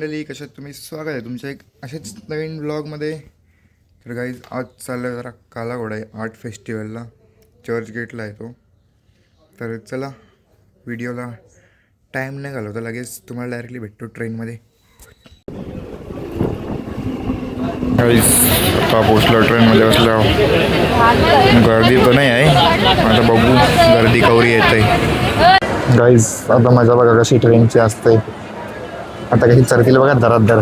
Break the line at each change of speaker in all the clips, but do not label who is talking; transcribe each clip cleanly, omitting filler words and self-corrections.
मंडळी, कशात तुम्ही? स्वागत आहे तुमच्या एक अशाच नवीन ब्लॉगमध्ये. तर गाईज, आज चाललं जरा कालाघोडा आहे आर्ट फेस्टिवलला, चर्च गेटला आहे तो. तर चला, व्हिडिओला टाईम नाही घालवता, लगेच तुम्हाला डायरेक्टली भेटतो ट्रेनमध्ये. गाईज, आता पोचलो ट्रेनमध्ये बसल्या. गर्दी तर नाही आहे, आता बघू गर्दी कवरी येते. गाईज, आता मजा बघा कशी ट्रेनची असते. आता कशी चरतील बघा दरात दर.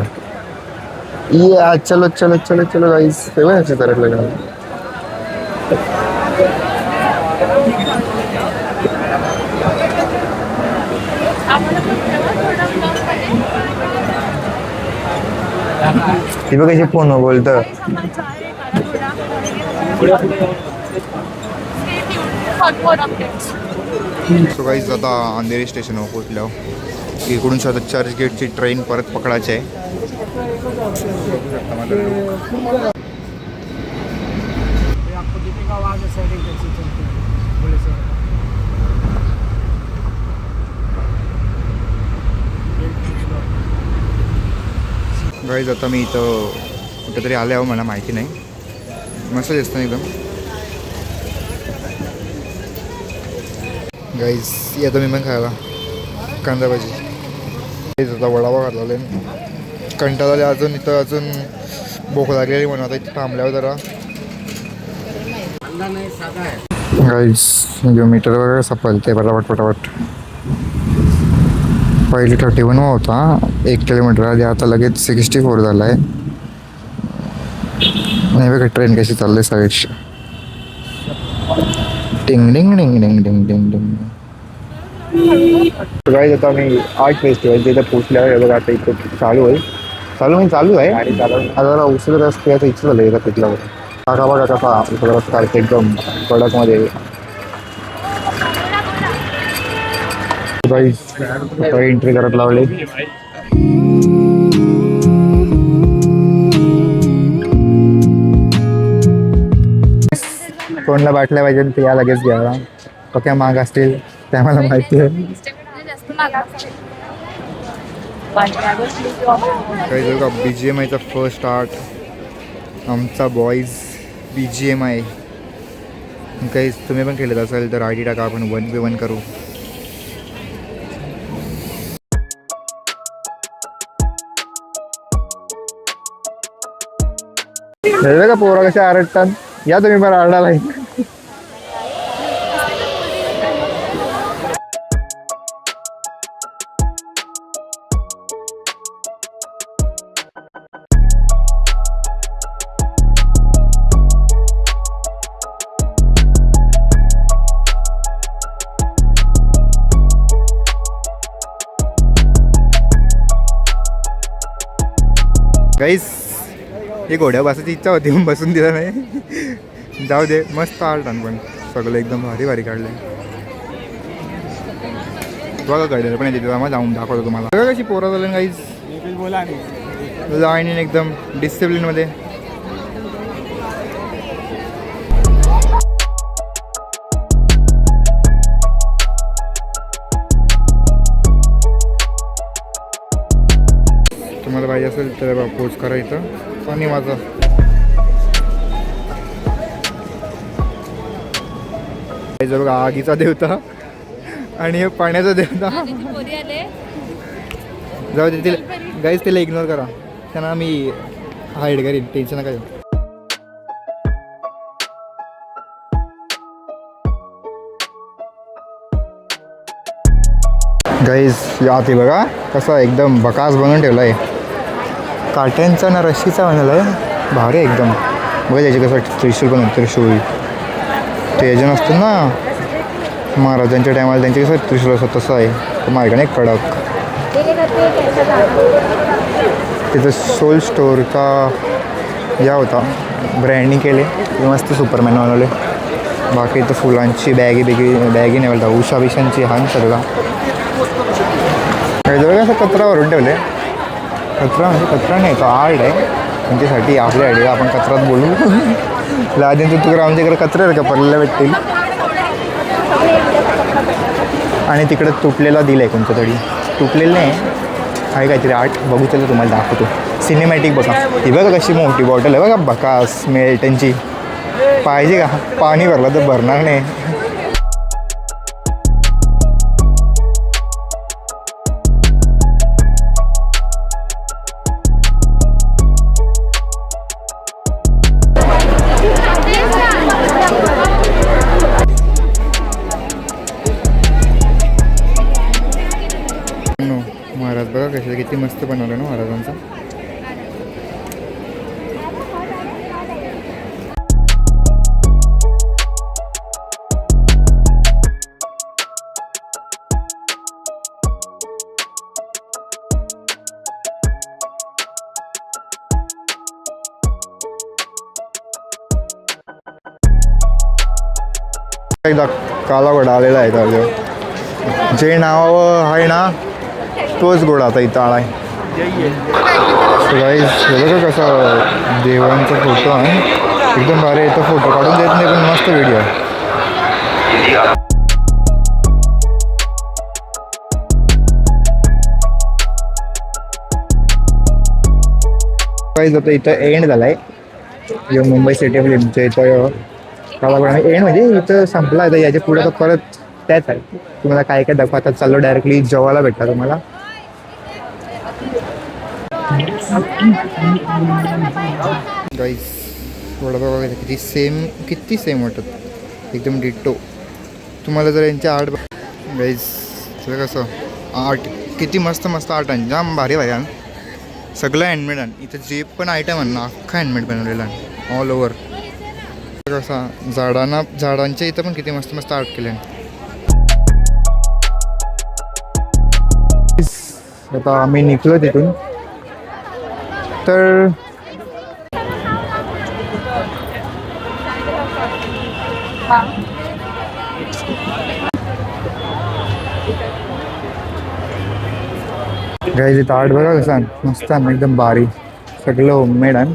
ये चलो चलो चलो चलो गाईज, तेव्हा याची तरत लागणार. ती बघ कशी फोन बोलतं. सो गाईज, आता अंधेरी स्टेशनवर पोहोचल्यावर इकडून स्वतः चर्च गेटची ट्रेन परत पकडायची आहे. गाईज, आता मी इथं कुठेतरी आले आहो, मला माहिती नाही. मस्त दिसतं एकदम. गाईज, येतो मी पण खायला कांदा भाजी. आता वडापाव घातला कंटाळा आले अजून. इथं अजून भूक लागलेली म्हणून आता इथं थांबल्यावर जरा. गाईज, जो मीटर वगैरे सपल ते पटापट पटापट. पहिले 31 होता 1 किलोमीटर आधी, आता लगेच 64 झाला आहे. नाही बघा ट्रेन कशी चालली साईडशी. टिंग डिंग डिंग डिंग डिंग डिंग डिंग. गाईज, आता मी आर्ट फेस्टिवल तिथं पोचल्यावर बघा आता इथं चालू आहे आणि आता जरा उशीर रस्ते यायचं इच्छा झालं एका तिथल्यावर. काका बघा कसा रस्ता एकदम कडकमध्ये. गाईज, आता एंट्री करत लावले. कोणला बाटल्या पाहिजे ते या लगेच घ्यावा. पक्या महाग असतील ते आम्हाला माहिती आहे. काही बघा BGMIचा फर्स्ट आर्ट आमचा बॉईज BGMI. काही तुम्ही पण केलं असेल तर ID टाका, आपण 1v1 करू. का पोरा कशा आरडतात. या तुम्ही पण आरडाला. गाईस, ही घोड्या बसायची इच्छा होती पण बसून दिला नाही. जाऊ दे, मस्त आर्ट पण सगळं एकदम भारी भारी काढलं. बघा काढलं पण येते, मग जाऊन दाखवतो तुम्हाला. बघा कशी पोरं झालं गाईज, लाईन एकदम डिसिप्लिनमध्ये. तुम्हाला पाहिजे असेल तर पोच करा इथं. आणि माझं बघा आगीचा देवता आणि हे पाण्याचा देवता. जाऊ दे तिला गाईज, तिला इग्नोर करा. त्यांना मी हाईड करीन, टेन्शन नका घेऊ. गाईज, आत बघा कसा एकदम बकास बनवून ठेवला आहे. काट्यांचा ना रस्सीचा बनवला आहे, भारी एकदम. बघा त्याचे कसं त्रिशूल पण त्रिशूल ते याचे नसतं ना महाराजांच्या टायमाला, त्यांचे कसं त्रिशूल असतं तसं आहे. मार्गाने एक कडक. तिथं सोल स्टोअरचा या होता, ब्रँडिंग केले मस्त, सुपरमॅन बनवले. बाकी इथं फुलांची बॅगी नाही बोलता, उषा बिशांची हान सगळा. काही जवळ असं कचरा भरून ठेवले. कचरा म्हणजे कचरा नाही, तो आर्ट आहे त्यांच्यासाठी, आपल्यासाठी. आपण कचरात बोलू. लादेन तुकडे आमच्याकडे कचरे का पडलेला भेटतील. आणि तिकडे तुटलेला दिलं आहे कोणतं तरी, तुटलेलं नाही आहे काहीतरी आर्ट बघू त्याला तुम्हाला दाखवतो. सिनेमॅटिक बघा, ही बघा कशी मोठी बॉटल आहे बघा, बकास मेल्टनची. पाहिजे का? पाणी भरलं तर भरणार नाही. महाराज बघा कशा किती मस्त बनवलं ना महाराजांचा. एकदा काला घोडा आलेला आहे तर जे नाव आहे ना तोच घोडा आता इथं आला आहे. बघा कसा देवांचा फोटो आहे, एकदम भारी. इथं फोटो काढून देत नाही पण मस्त व्हिडिओ आहे. आता इथं एंड झाला आहे मुंबई सिटी फिल्मच्या इथं. एंड म्हणजे इथं संपला आहे. याच्या पुढे तर परत त्याच आहे. तुम्हाला काय काय दाखवा. आता चाललो डायरेक्टली जेवायला भेटता तुम्हाला. गाईस वडापाव बघायचं किती सेम वाटत, एकदम डिट्टो. तुम्हाला जर यांच्या आर्ट गाईस कसं आर्ट किती मस्त आर्ट आहे, जाम भारी आहे. सगळं हँडमेड आहे. इथं जे पण आयटम आहे ना अख्खा हँडमेड बनवलेला आहे ऑल ओव्हर. कसा झाडांच्या इथं पण किती मस्त आर्ट केले आहे. आता आम्ही निघलो तिथून तर गाईज इथं आर्ट बघा कसं मस्त आहे एकदम भारी. सगळं होममेड आहे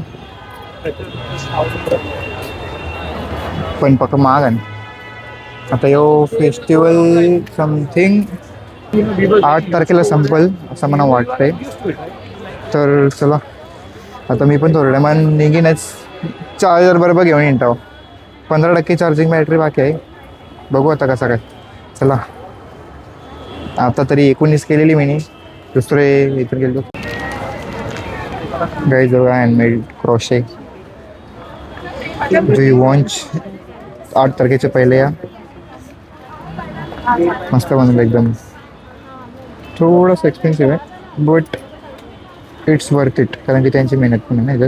पण पक्का महाग आहे. आता यो फेस्टिवल समथिंग 8 तारखेला संपल असं मला वाटतंय. तर चला आता मी पण थोड्या मान निघीनच. चार्जर बरोबर घेऊन येतो. 15% चार्जिंग बॅटरी बाकी आहे. बघू आता कसा काय. चला आता तरी 19 केलेली मी दुसरे इथून गेलो. गाईज बघा हँडमेड क्रोशे जो वॉच 8 तारखेच्या पहिले या मस्त बनवलं एकदम. थोडंसं एक्सपेन्सिव्ह आहे बट इट्स वर्थ इट कारण की त्यांची मेहनत पण आहे ना.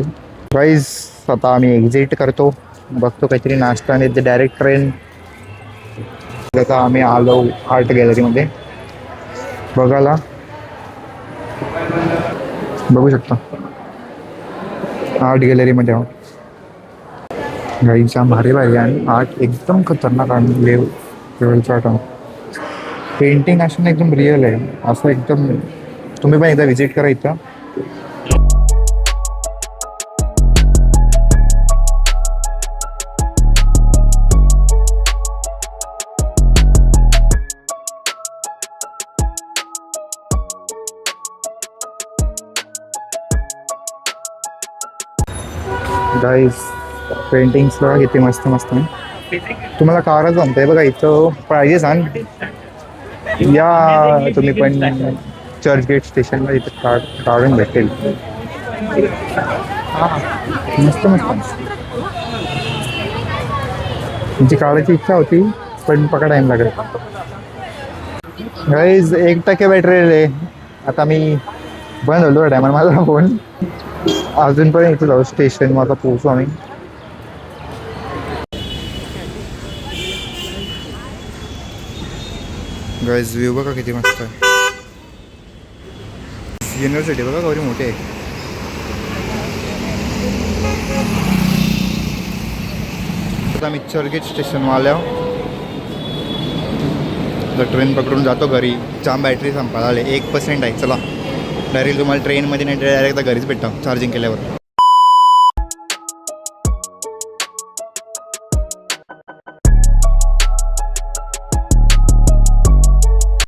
गाईज आता आम्ही एक्झिट करतो. बघतो काहीतरी नाश्ता आणि डायरेक्ट ट्रेन. आता आम्ही आलो आर्ट गॅलरीमध्ये बघायला. बघू शकता आर्ट गॅलरीमध्ये गाईच्या भारी आणि आर्ट एकदम खतरनाक आणि लेवलचा आर्ट. पेंटिंग असं एकदम रिअल आहे असं एकदम. तुम्ही पण एकदा व्हिजिट करा इथं. गाईज पेंटिंग्स बघा किती मस्त आहे. तुम्हाला कारच जमते बघा. इथं प्राइजेस आणि या तुम्ही पण चर्चगेट स्टेशनला इथं काढून भेटेल. मस्त तुमची काढायची इच्छा होती पण पका टाईम लागेल. गाईज 1% बॅटरी आहे. आता मी बंद होतो टायमाला माझा फोन. अजून पण इथं जाऊ स्टेशन आता पोहोचू आम्ही. गाईज व्ह्यू बघा किती मस्त आहे. युनिव्हर्सिटी बघा गौरी मोठी आहे. आता आम्ही चर्चगेट स्टेशन आल्यावर ट्रेन पकडून जातो घरी. जाम बॅटरी संपायला आले 1% आहे. चला डायरेक्ट तुम्हाला ट्रेनमध्ये नाही डायरेक्ट घरीच भेटतो चार्जिंग केल्यावर.